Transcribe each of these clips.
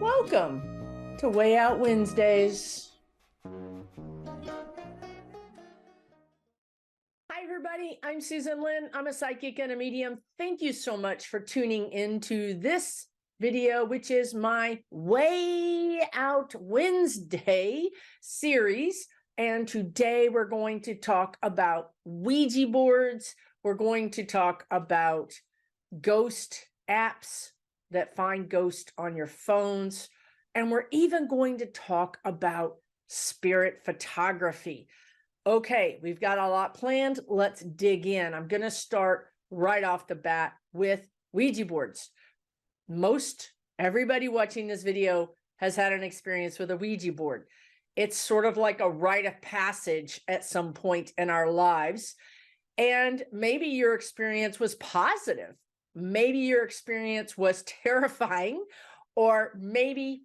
Welcome to Waaay Out Wednesdays. Hi, everybody. I'm Susan Lynn. I'm a psychic and a medium. Thank you so much for tuning into this video, which is my Waaay Out Wednesday series. And today we're going to talk about Ouija boards. We're going to talk about ghost apps that find ghosts on your phones. And we're even going to talk about spirit photography. Okay, we've got a lot planned. Let's dig in. I'm going to start right off the bat with Ouija boards. Most everybody watching this video has had an experience with a Ouija board. It's sort of like a rite of passage at some point in our lives. And maybe your experience was positive. Maybe your experience was terrifying, or maybe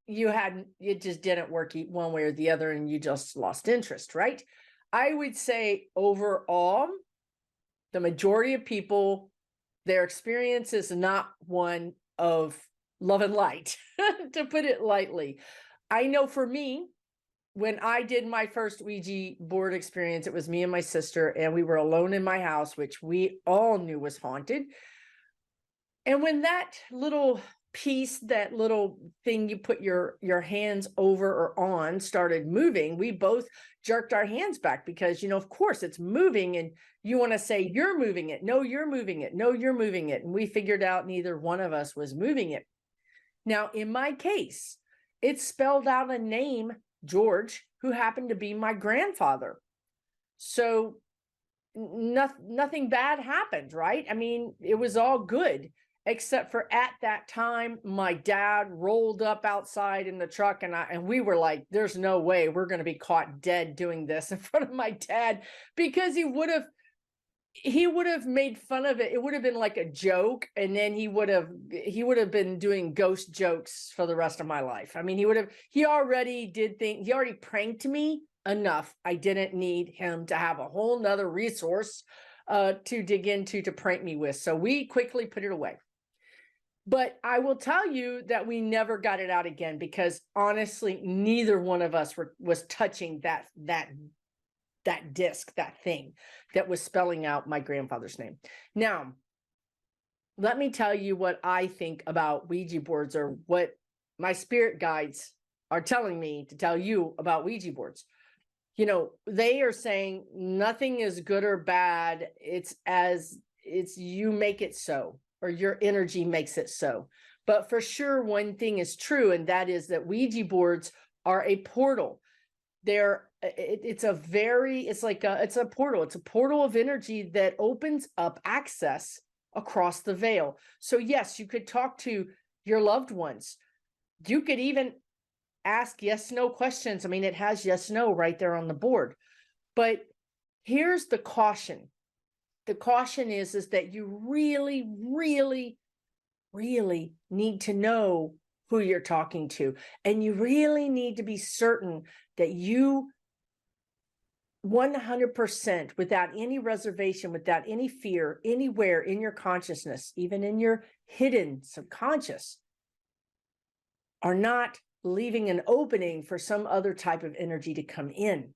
it just didn't work one way or the other and you just lost interest, right? I would say overall, the majority of people, their experience is not one of love and light, to put it lightly. I know for me, when I did my first Ouija board experience, it was me and my sister, and we were alone in my house, which we all knew was haunted. And when that little piece, that little thing you put your hands over or on started moving, we both jerked our hands back because, of course it's moving and you want to say, you're moving it. No, you're moving it. No, you're moving it. And we figured out neither one of us was moving it. Now, in my case, it spelled out a name, George, who happened to be my grandfather. So nothing bad happened, right? I mean, it was all good. Except for at that time, my dad rolled up outside in the truck and we were like, there's no way we're going to be caught dead doing this in front of my dad, because he would have made fun of it. It would have been like a joke. And then he would have been doing ghost jokes for the rest of my life. I mean, he already pranked me enough. I didn't need him to have a whole nother resource to dig into to prank me with. So we quickly put it away. But I will tell you that we never got it out again, because honestly, neither one of us was touching that disc, that thing that was spelling out my grandfather's name. Now, let me tell you what I think about Ouija boards, or what my spirit guides are telling me to tell you about Ouija boards. They are saying nothing is good or bad. It's you make it so, or your energy makes it so. But for sure, one thing is true, and that is that Ouija boards are a portal. It's a portal. It's a portal of energy that opens up access across the veil. So yes, you could talk to your loved ones. You could even ask yes/no questions. I mean, it has yes/no right there on the board. But here's the caution. The caution is that you really, really, really need to know who you're talking to. And you really need to be certain that you 100%, without any reservation, without any fear, anywhere in your consciousness, even in your hidden subconscious, are not leaving an opening for some other type of energy to come in.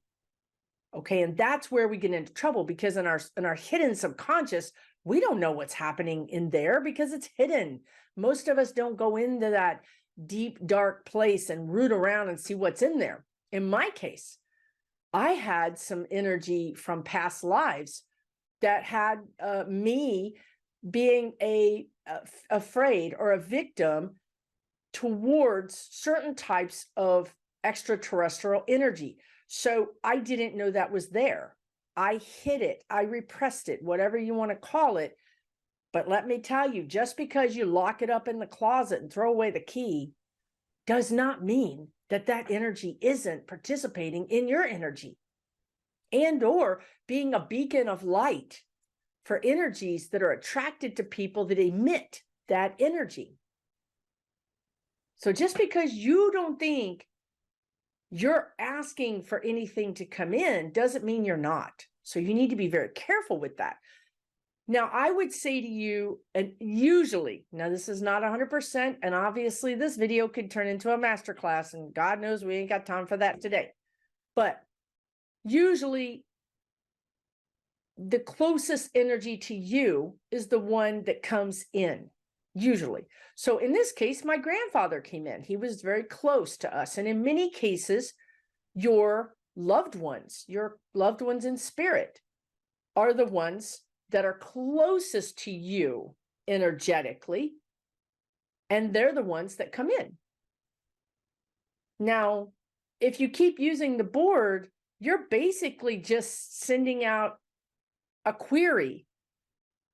Okay, and that's where we get into trouble, because in our hidden subconscious, we don't know what's happening in there because it's hidden. Most of us don't go into that deep, dark place and root around and see what's in there. In my case, I had some energy from past lives that had me being afraid or a victim towards certain types of extraterrestrial energy. So I didn't know that was there. I hid it. I repressed it, whatever you want to call it. But let me tell you, just because you lock it up in the closet and throw away the key does not mean that that energy isn't participating in your energy, and or being a beacon of light for energies that are attracted to people that emit that energy. So just because you don't think you're asking for anything to come in doesn't mean you're not. So you need to be very careful with that. Now, I would say to you, and usually, now this is not 100%, and obviously this video could turn into a masterclass, and God knows we ain't got time for that today. But usually, the closest energy to you is the one that comes in, usually. So in this case, my grandfather came in. He was very close to us. And in many cases, your loved ones in spirit are the ones that are closest to you energetically, and they're the ones that come in. Now, if you keep using the board, you're basically just sending out a query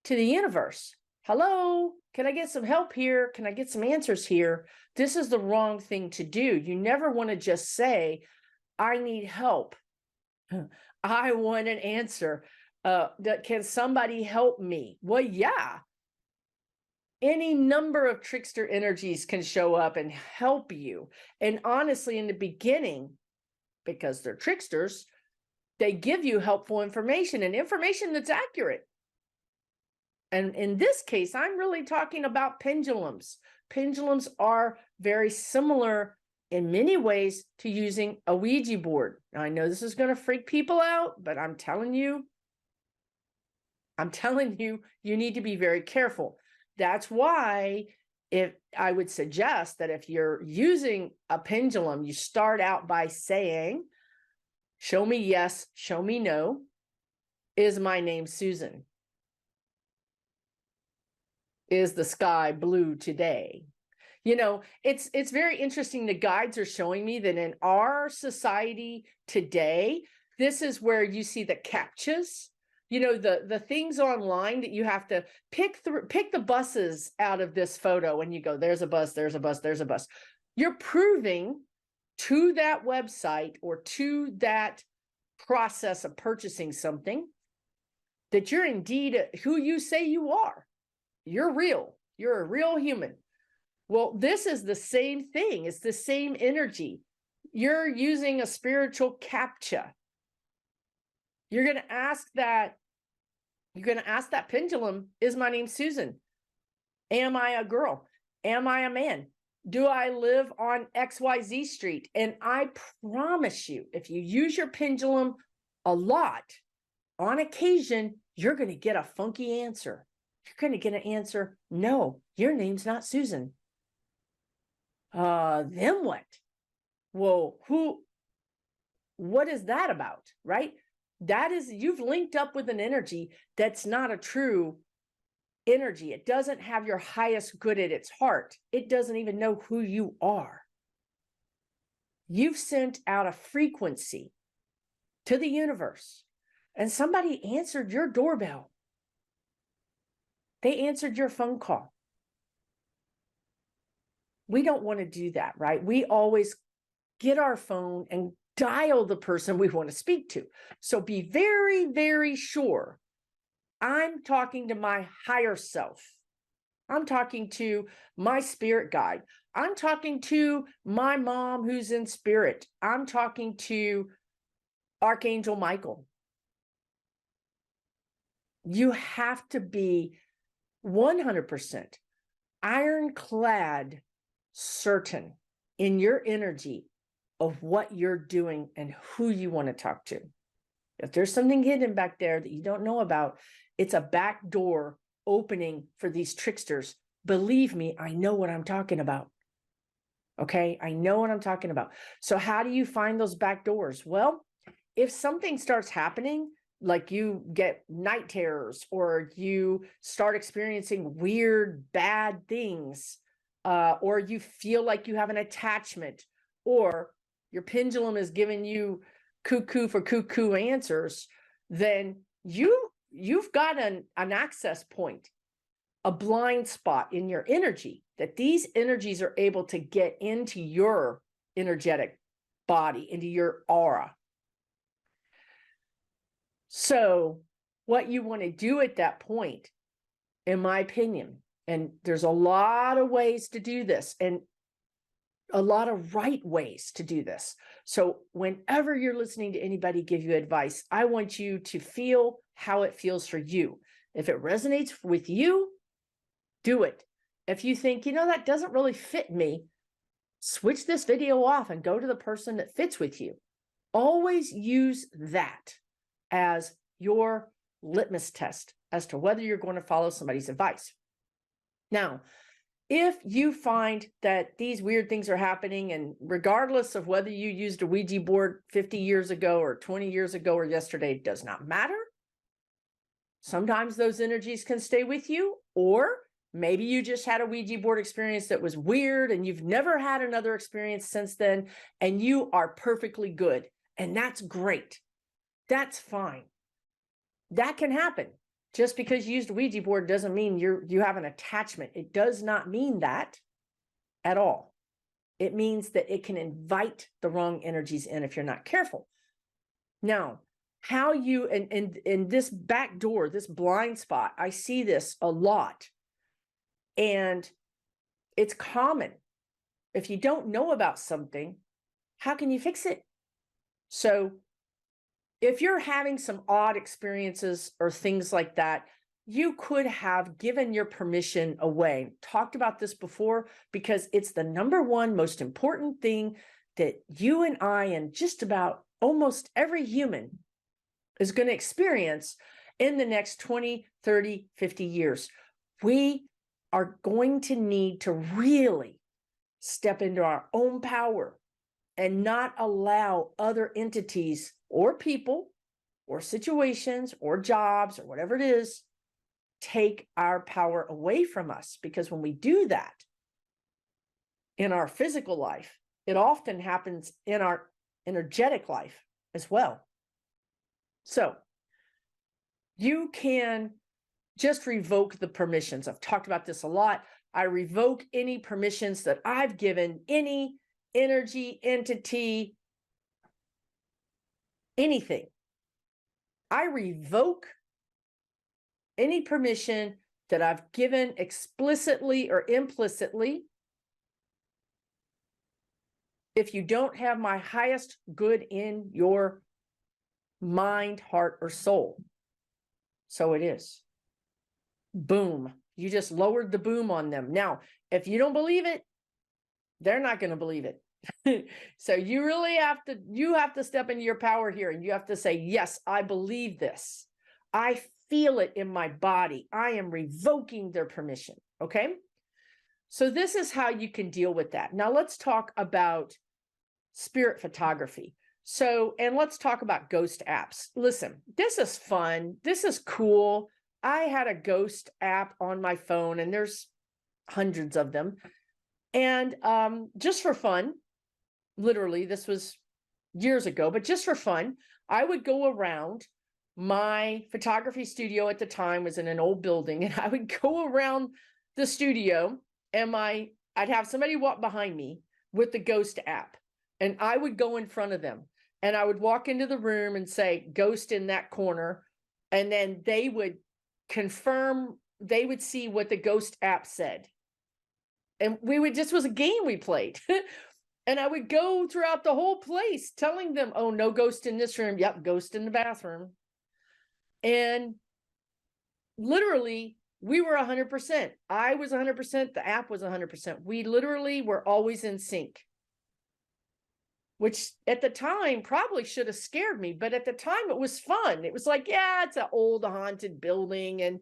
to the universe. Hello, can I get some help here? Can I get some answers here? This is the wrong thing to do. You never want to just say, I need help. I want an answer. Can somebody help me? Well, yeah. Any number of trickster energies can show up and help you. And honestly, in the beginning, because they're tricksters, they give you helpful information and information that's accurate. And in this case, I'm really talking about pendulums. Pendulums are very similar in many ways to using a Ouija board. Now, I know this is going to freak people out, but I'm telling you, you need to be very careful. That's why if I would suggest that if you're using a pendulum, you start out by saying, show me yes, show me no. Is my name Susan? Is the sky blue today? You know, it's very interesting. The guides are showing me that in our society today, this is where you see the CAPTCHAs, you know, the things online that you have to pick the buses out of this photo, and you go, there's a bus, there's a bus, there's a bus. You're proving to that website or to that process of purchasing something that you're indeed who you say you are. You're real. You're a real human. Well, this is the same thing. It's the same energy. You're using a spiritual CAPTCHA. You're going to ask that pendulum, is my name Susan? Am I a girl? Am I a man? Do I live on XYZ street? And I promise you, if you use your pendulum a lot, on occasion, you're going to get a funky answer. You're going to get an answer, no, your name's not Susan. Then what? Well, what is that about, right? That is, you've linked up with an energy that's not a true energy. It doesn't have your highest good at its heart. It doesn't even know who you are. You've sent out a frequency to the universe, and somebody answered your doorbell. They answered your phone call. We don't want to do that, right? We always get our phone and dial the person we want to speak to. So be very, very sure I'm talking to my higher self. I'm talking to my spirit guide. I'm talking to my mom who's in spirit. I'm talking to Archangel Michael. You have to be 100% ironclad certain in your energy of what you're doing and who you want to talk to. If there's something hidden back there that you don't know about, it's a back door opening for these tricksters. Believe me, I know what I'm talking about. Okay, I know what I'm talking about. So how do you find those back doors? Well, if something starts happening, like you get night terrors or you start experiencing weird, bad things, or you feel like you have an attachment, or your pendulum is giving you cuckoo for cuckoo answers, then you've got an access point, a blind spot in your energy that these energies are able to get into your energetic body, into your aura. So what you want to do at that point, in my opinion, and there's a lot of ways to do this and a lot of right ways to do this. So whenever you're listening to anybody give you advice, I want you to feel how it feels for you. If it resonates with you, do it. If you think, that doesn't really fit me, switch this video off and go to the person that fits with you. Always use that as your litmus test as to whether you're going to follow somebody's advice. Now, if you find that these weird things are happening, and regardless of whether you used a Ouija board 50 years ago or 20 years ago or yesterday, it does not matter. Sometimes those energies can stay with you, or maybe you just had a Ouija board experience that was weird and you've never had another experience since then, and you are perfectly good. And that's great. That's fine. That can happen. Just because you used a Ouija board doesn't mean you have an attachment. It does not mean that at all. It means that it can invite the wrong energies in if you're not careful. Now, how you, and this back door, this blind spot, I see this a lot. And it's common. If you don't know about something, how can you fix it? So if you're having some odd experiences or things like that, you could have given your permission away. Talked about this before because it's the number one most important thing that you and I and just about almost every human is going to experience in the next 20, 30, 50 years. We are going to need to really step into our own power and not allow other entities or people or situations or jobs or whatever it is take our power away from us. Because when we do that in our physical life, it often happens in our energetic life as well. So you can just revoke the permissions. I've talked about this a lot. I revoke any permissions that I've given any energy, entity, anything. I revoke any permission that I've given explicitly or implicitly. If you don't have my highest good in your mind, heart, or soul. So it is. Boom. You just lowered the boom on them. Now, if you don't believe it, they're not going to believe it. So you really have to step into your power here, and you have to say, yes, I believe this. I feel it in my body. I am revoking their permission. Okay. So this is how you can deal with that. Now let's talk about spirit photography. So, and let's talk about ghost apps. Listen, this is fun. This is cool. I had a ghost app on my phone, and there's hundreds of them. And just for fun, literally, this was years ago, but just for fun, I would go around. My photography studio at the time was in an old building, and I would go around the studio, and I'd have somebody walk behind me with the ghost app, and I would go in front of them, and I would walk into the room and say, ghost in that corner, and then they would confirm, they would see what the ghost app said. And this was a game we played. And I would go throughout the whole place telling them, oh, no ghost in this room. Yep, ghost in the bathroom. And literally, we were 100%. I was 100%. The app was 100%. We literally were always in sync, which at the time probably should have scared me. But at the time, it was fun. It was like, yeah, it's an old haunted building. And,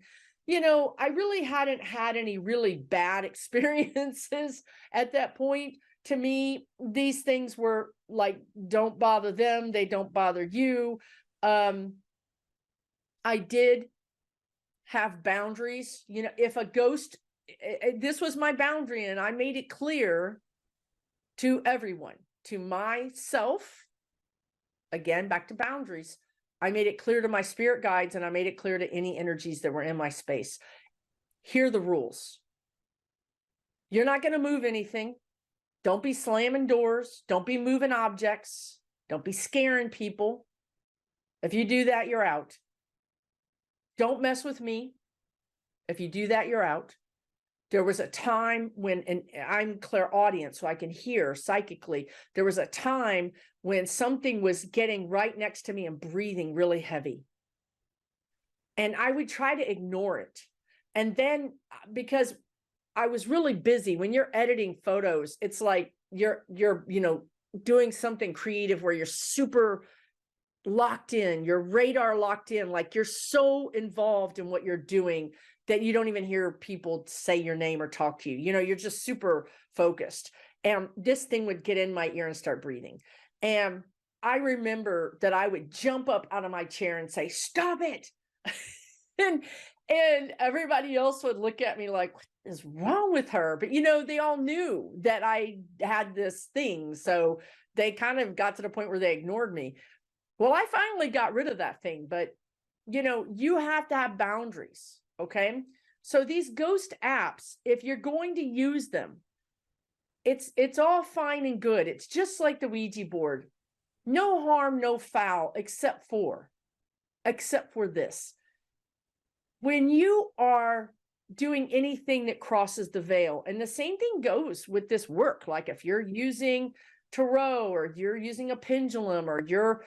I really hadn't had any really bad experiences at that point. To me, these things were like, don't bother them. They don't bother you. I did have boundaries. If a ghost, this was my boundary, and I made it clear to everyone, to myself, again, back to boundaries. I made it clear to my spirit guides, and I made it clear to any energies that were in my space. Here are the rules. You're not going to move anything. Don't be slamming doors. Don't be moving objects. Don't be scaring people. If you do that, you're out. Don't mess with me. If you do that, you're out. There was a time when, and I'm clairaudient, so I can hear psychically. There was a time when something was getting right next to me and breathing really heavy. And I would try to ignore it. And then because I was really busy, when you're editing photos, it's like you're doing something creative where you're super locked in, your radar locked in, like you're so involved in what you're doing that you don't even hear people say your name or talk to you. You're just super focused. And this thing would get in my ear and start breathing. And I remember that I would jump up out of my chair and say, "Stop it." and everybody else would look at me like, "What is wrong with her?" But they all knew that I had this thing. So they kind of got to the point where they ignored me. Well, I finally got rid of that thing, but you have to have boundaries. Okay. So these ghost apps, if you're going to use them, it's all fine and good. It's just like the Ouija board. No harm, no foul, except for this. When you are doing anything that crosses the veil, and the same thing goes with this work, like if you're using tarot or you're using a pendulum or you're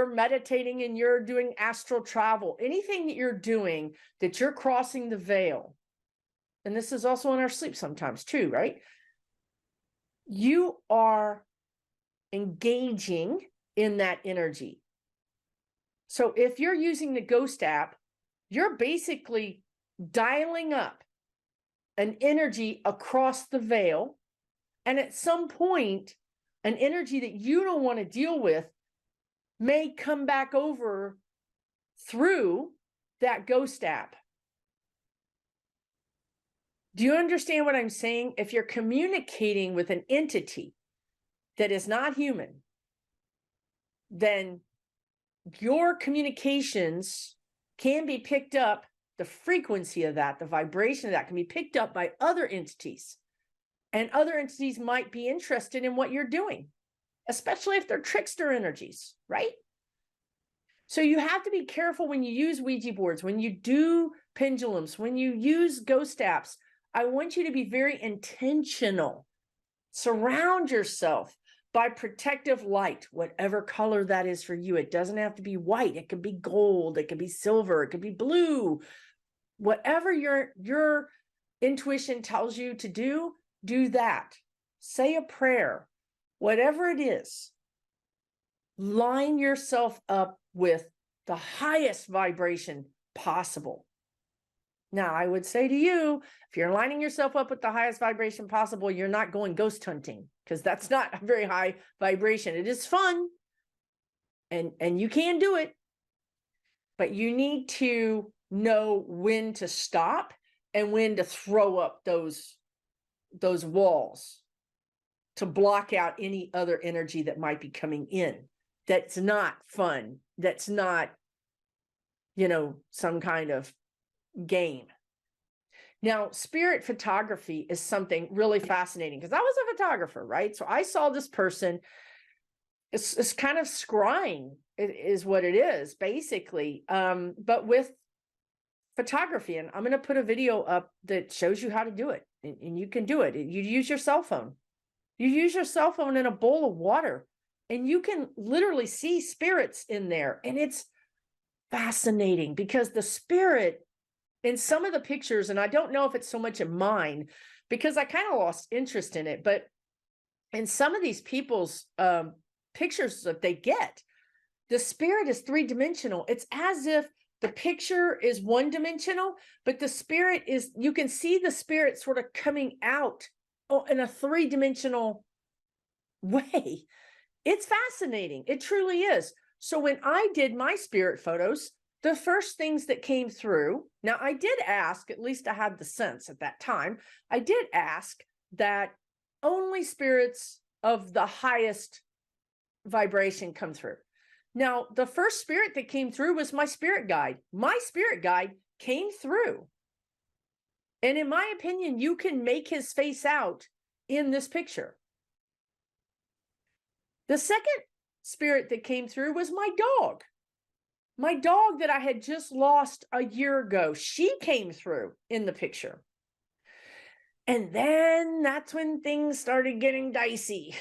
meditating and you're doing astral travel, anything that you're doing that you're crossing the veil, and this is also in our sleep sometimes too, right? You are engaging in that energy. So if you're using the ghost app, you're basically dialing up an energy across the veil. And at some point, an energy that you don't want to deal with may come back over through that ghost app. Do you understand what I'm saying? If you're communicating with an entity that is not human, then your communications can be picked up, the frequency of that, the vibration of that can be picked up by other entities. And other entities might be interested in what you're doing, especially if they're trickster energies, right? So you have to be careful when you use Ouija boards, when you do pendulums, when you use ghost apps. I want you to be very intentional. Surround yourself by protective light, whatever color that is for you. It doesn't have to be white. It could be gold. It could be silver. It could be blue. Whatever your intuition tells you to do that. Say a prayer. Whatever it is, line yourself up with the highest vibration possible. Now, I would say to you, if you're lining yourself up with the highest vibration possible, you're not going ghost hunting, because that's not a very high vibration. It is fun, and you can do it, but you need to know when to stop and when to throw up those walls to block out any other energy that might be coming in. That's not fun. That's not, some kind of game. Now, spirit photography is something really fascinating, because I was a photographer, right? So I saw this person, it's kind of scrying, is what it is, basically, but with photography. And I'm going to put a video up that shows you how to do it, and you can do it. You use your cell phone. You use your cell phone in a bowl of water, and you can literally see spirits in there. And it's fascinating, because the spirit in some of the pictures, and I don't know if it's so much in mine, because I kind of lost interest in it, but in some of these people's pictures that they get, the spirit is three-dimensional. It's as if the picture is one-dimensional, but the spirit is, you can see the spirit sort of coming out in a three-dimensional way. It's fascinating. It truly is. So when I did my spirit photos, the first things that came through, now I did ask, at least I had the sense at that time, I did ask that only spirits of the highest vibration come through. Now, the first spirit that came through was my spirit guide. My spirit guide came through. And in my opinion, you can make his face out in this picture. The second spirit that came through was my dog. My dog that I had just lost a year ago. She came through in the picture. And then that's when things started getting dicey.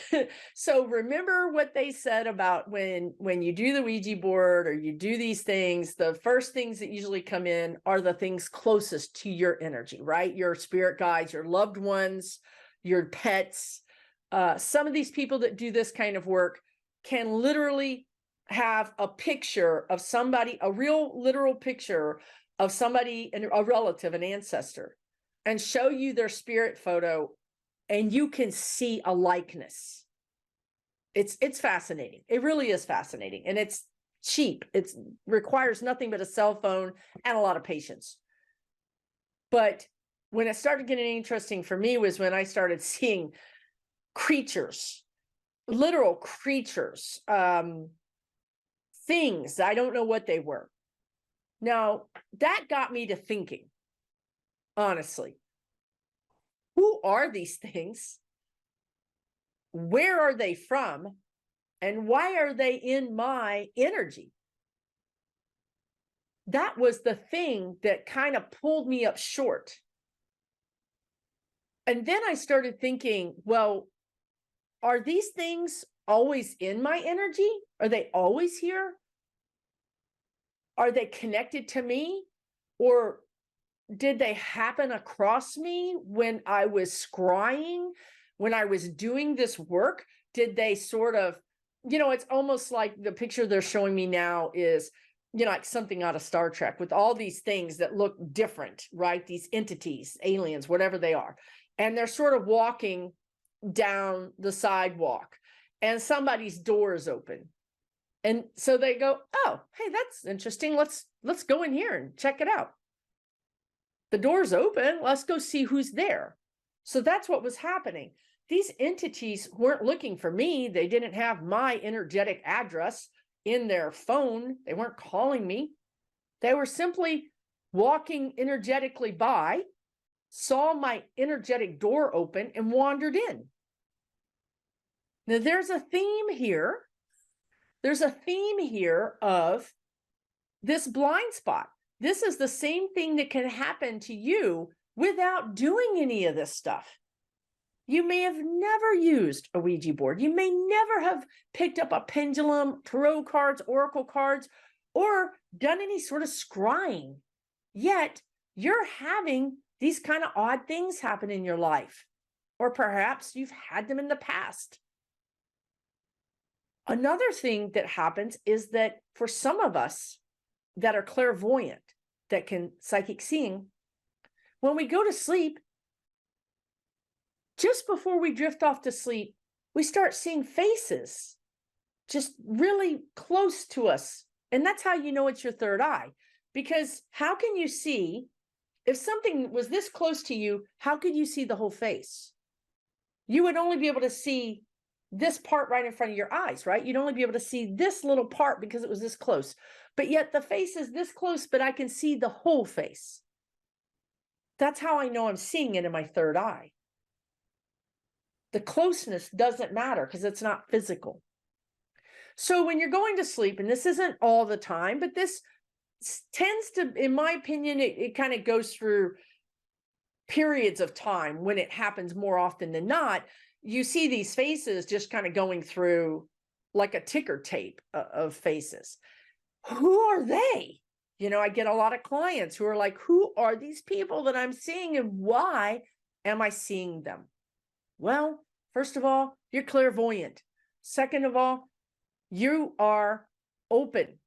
So remember what they said about when you do the Ouija board or you do these things, the first things that usually come in are the things closest to your energy, right? Your spirit guides, your loved ones, your pets. Some of these people that do this kind of work can literally have a picture of somebody, a real literal picture of somebody, a relative, an ancestor, and show you their spirit photo, and you can see a likeness. It's fascinating. It really is fascinating, and it's cheap. It requires nothing but a cell phone and a lot of patience. But when it started getting interesting for me was when I started seeing creatures, literal creatures, things. I don't know what they were. Now, that got me to thinking, honestly, who are these things? Where are they from? And why are they in my energy? That was the thing that kind of pulled me up short. And then I started thinking, well, are these things always in my energy? Are they always here? Are they connected to me? Or did they happen across me when I was scrying, when I was doing this work? Did they sort of, it's almost like the picture they're showing me now is, like something out of Star Trek with all these things that look different, right? These entities, aliens, whatever they are. And they're sort of walking down the sidewalk and somebody's door is open. And so they go, oh, hey, that's interesting. Let's go in here and check it out. The door's open. Let's go see who's there. So that's what was happening. These entities weren't looking for me. They didn't have my energetic address in their phone. They weren't calling me. They were simply walking energetically by, saw my energetic door open, and wandered in. Now, there's a theme here. There's a theme here of this blind spot. This is the same thing that can happen to you without doing any of this stuff. You may have never used a Ouija board. You may never have picked up a pendulum, tarot cards, oracle cards, or done any sort of scrying. Yet you're having these kind of odd things happen in your life. Or perhaps you've had them in the past. Another thing that happens is that for some of us that are clairvoyant, that can psychic seeing, when we go to sleep, just before we drift off to sleep, we start seeing faces just really close to us. And that's how you know it's your third eye. Because how can you see, if something was this close to you, how could you see the whole face? You would only be able to see this part right in front of your eyes, right? You'd only be able to see this little part because it was this close. But yet the face is this close, but I can see the whole face. That's how I know I'm seeing it in my third eye. The closeness doesn't matter because it's not physical. So when you're going to sleep, and this isn't all the time, but this tends to, in my opinion, it kind of goes through periods of time when it happens more often than not. You see these faces just kind of going through like a ticker tape of faces. Who are they? I get a lot of clients who are like, who are these people that I'm seeing and why am I seeing them? Well, first of all, you're clairvoyant. Second of all, you are open.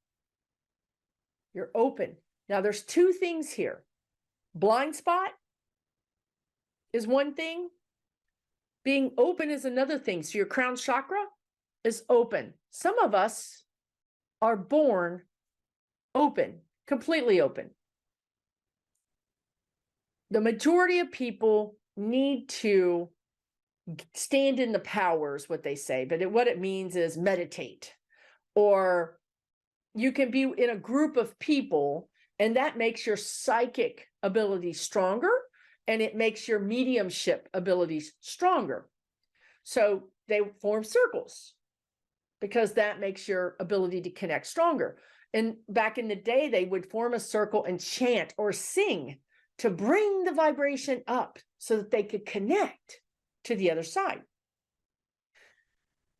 You're open. Now, there's two things here. Blind spot is one thing. Being open is another thing. So your crown chakra is open. Some of us are born open, completely open. The majority of people need to stand in the power is what they say, but what it means is meditate. Or you can be in a group of people and that makes your psychic ability stronger and it makes your mediumship abilities stronger. So they form circles because that makes your ability to connect stronger. And back in the day, they would form a circle and chant or sing to bring the vibration up so that they could connect to the other side.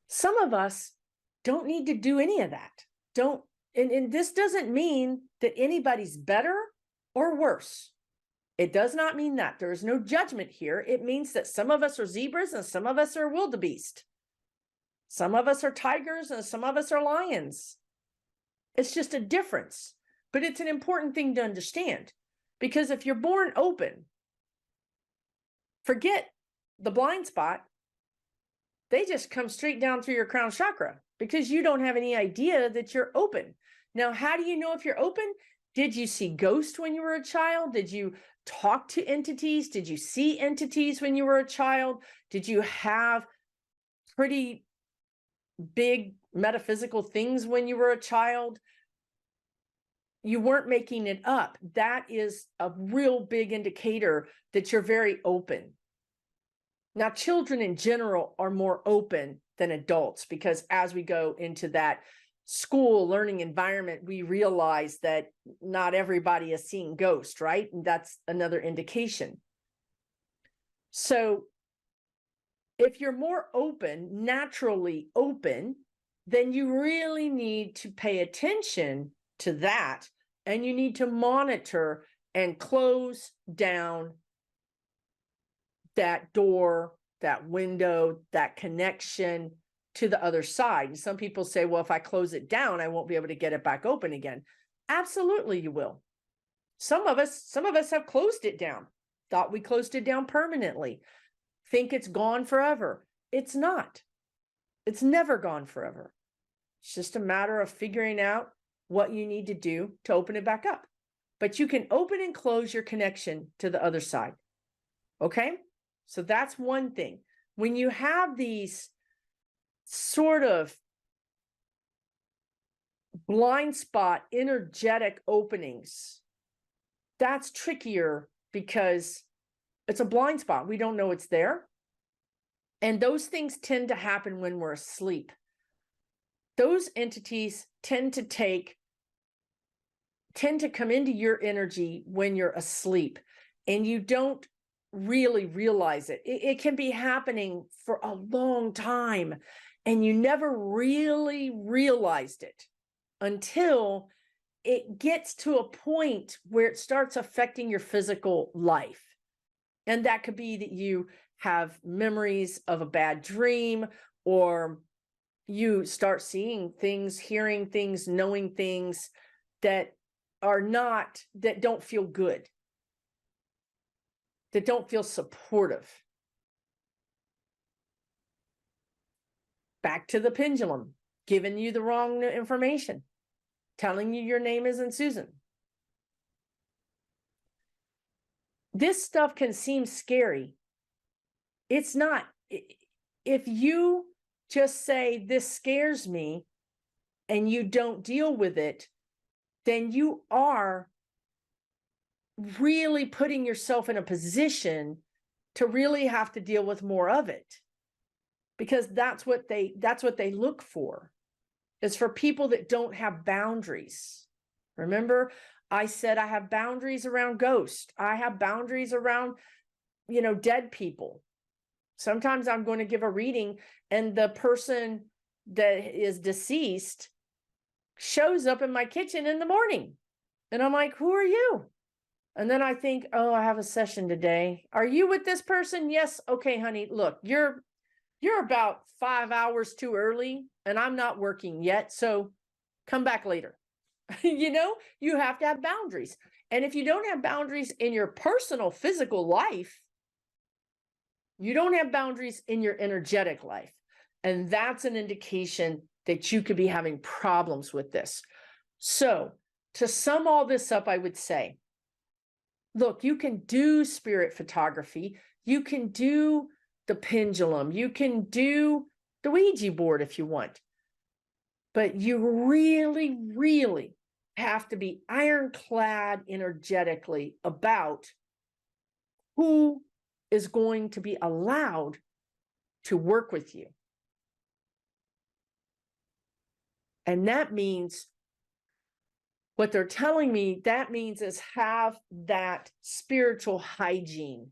Some of us don't need to do any of that. And this doesn't mean that anybody's better or worse. It does not mean that. There is no judgment here. It means that some of us are zebras and some of us are wildebeest. Some of us are tigers and some of us are lions. It's just a difference. But it's an important thing to understand, because if you're born open, forget the blind spot. They just come straight down through your crown chakra because you don't have any idea that you're open. Now, how do you know if you're open? Did you see ghosts when you were a child? Did you talk to entities? Did you see entities when you were a child? Did you have pretty big metaphysical things when you were a child? You weren't making it up. That is a real big indicator that you're very open. Now, children in general are more open than adults, because as we go into that school learning environment, we realize that not everybody is seeing ghosts, right? And that's another indication. So if you're more open, naturally open, then you really need to pay attention to that, and you need to monitor and close down that door, that window, that connection to the other side. And some people say, well, if I close it down, I won't be able to get it back open again. Absolutely, you will. Some of us have closed it down, thought we closed it down permanently, think it's gone forever. It's not. It's never gone forever. It's just a matter of figuring out what you need to do to open it back up. But you can open and close your connection to the other side. Okay? So that's one thing. When you have these sort of blind spot energetic openings, that's trickier because it's a blind spot. We don't know it's there. And those things tend to happen when we're asleep. Those entities tend to come into your energy when you're asleep, and you don't really realize it. It can be happening for a long time, and you never really realized it until it gets to a point where it starts affecting your physical life. And that could be that you have memories of a bad dream, or you start seeing things, hearing things, knowing things that don't feel good, that don't feel supportive. Back to the pendulum, giving you the wrong information, telling you your name isn't Susan. This stuff can seem scary. It's not. If you just say, this scares me, and you don't deal with it, then you are really putting yourself in a position to really have to deal with more of it, because that's what they look for, is for people that don't have boundaries. Remember, I said I have boundaries around ghosts. I have boundaries around, dead people. Sometimes I'm going to give a reading and the person that is deceased shows up in my kitchen in the morning. And I'm like, who are you? And then I think, oh, I have a session today. Are you with this person? Yes. Okay, honey, look, you're about 5 hours too early and I'm not working yet. So come back later. You have to have boundaries. And if you don't have boundaries in your personal physical life, you don't have boundaries in your energetic life. And that's an indication that you could be having problems with this. So to sum all this up, I would say, look, you can do spirit photography. You can do the pendulum. You can do the Ouija board if you want. But you really, really have to be ironclad energetically about who is going to be allowed to work with you. And that means, what they're telling me, that means is have that spiritual hygiene.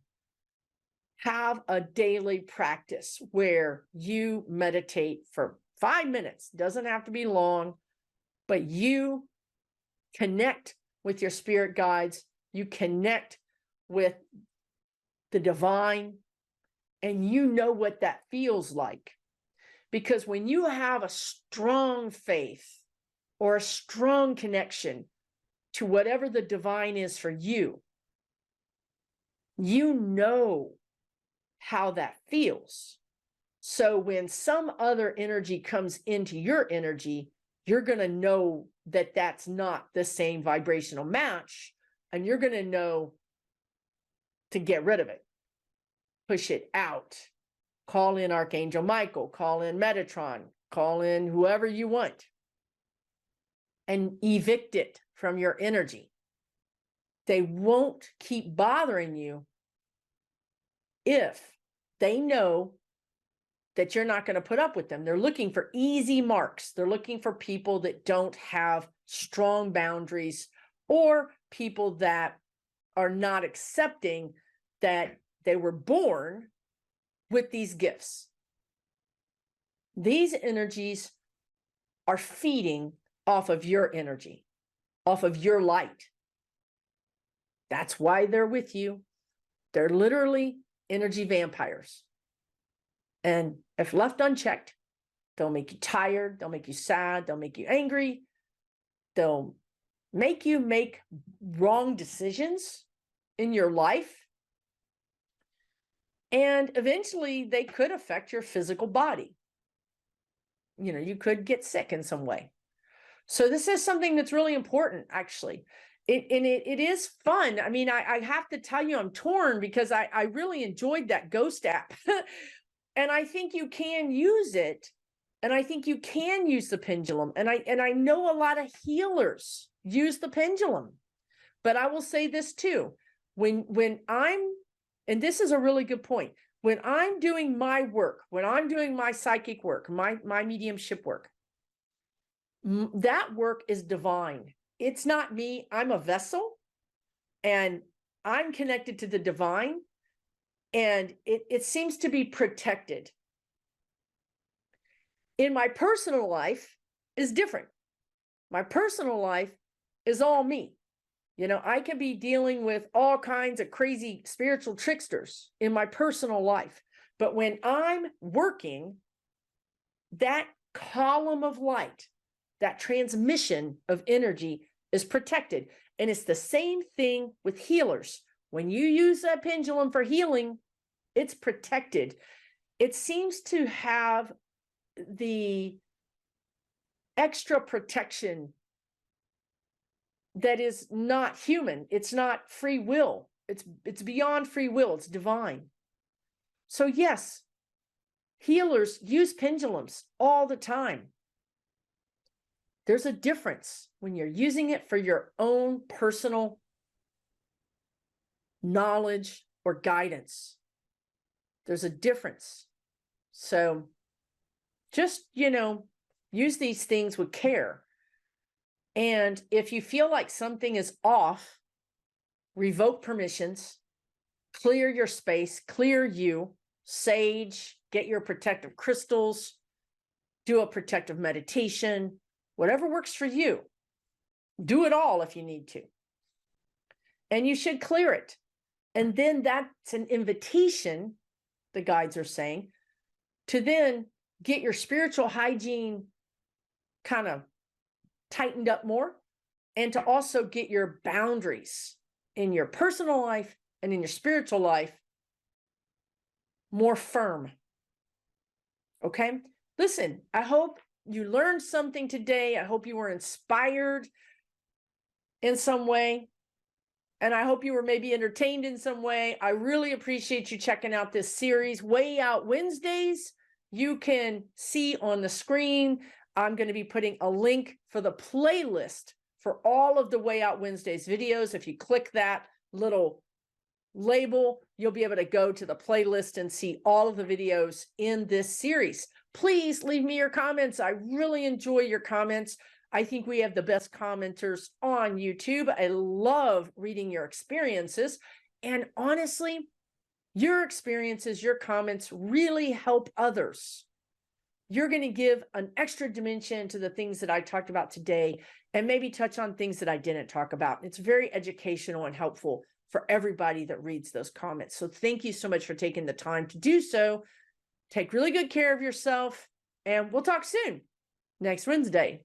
have a daily practice where you meditate for 5 minutes. Doesn't have to be long, but you connect with your spirit guides. You connect with the divine, and you know what that feels like. Because when you have a strong faith or a strong connection to whatever the divine is for you, you know how that feels. So when some other energy comes into your energy, you're going to know that that's not the same vibrational match, and you're going to know to get rid of it, push it out, call in Archangel Michael, call in Metatron, call in whoever you want, and evict it from your energy. They won't keep bothering you if they know that you're not going to put up with them. They're looking for easy marks. They're looking for people that don't have strong boundaries, or people that are not accepting that they were born with these gifts. These energies are feeding off of your energy, off of your light. That's why they're with you. They're literally energy vampires. And if left unchecked, they'll make you tired, they'll make you sad, they'll make you angry, they'll make you make wrong decisions in your life. And eventually they could affect your physical body. You know, you could get sick in some way. So this is something that's really important, actually. It is fun. I mean, I have to tell you, I'm torn because I really enjoyed that ghost app. And I think you can use it. And I think you can use the pendulum. And I know a lot of healers use the pendulum. But I will say this too. When I'm, and this is a really good point, when I'm doing my work, when I'm doing my psychic work, my mediumship work, that work is divine. It's not me. I'm a vessel, and I'm connected to the divine, and it seems to be protected. In my personal life is different. My personal life is all me. You know, I can be dealing with all kinds of crazy spiritual tricksters in my personal life. But when I'm working, that column of light, that transmission of energy is protected. And it's the same thing with healers. When you use a pendulum for healing, it's protected. It seems to have the extra protection that is not human. It's not free will. It's beyond free will. It's divine. So yes, healers use pendulums all the time. There's a difference when you're using it for your own personal knowledge or guidance. There's a difference. So just, you know, use these things with care. And if you feel like something is off, revoke permissions, clear your space, clear you, sage, get your protective crystals, do a protective meditation, whatever works for you. Do it all if you need to. And you should clear it. And then that's an invitation, the guides are saying, to then get your spiritual hygiene kind of tightened up more, and to also get your boundaries in your personal life and in your spiritual life more firm. Okay? Listen, I hope you learned something today. I hope you were inspired in some way. And I hope you were maybe entertained in some way. I really appreciate you checking out this series, Way Out Wednesdays. You can see on the screen, I'm going to be putting a link for the playlist for all of the Way Out Wednesdays videos. If you click that little label, you'll be able to go to the playlist and see all of the videos in this series. Please leave me your comments. I really enjoy your comments. I think we have the best commenters on YouTube. I love reading your experiences. And honestly, your experiences, your comments really help others. You're going to give an extra dimension to the things that I talked about today and maybe touch on things that I didn't talk about. It's very educational and helpful for everybody that reads those comments. So thank you so much for taking the time to do so. Take really good care of yourself, and we'll talk soon next Wednesday.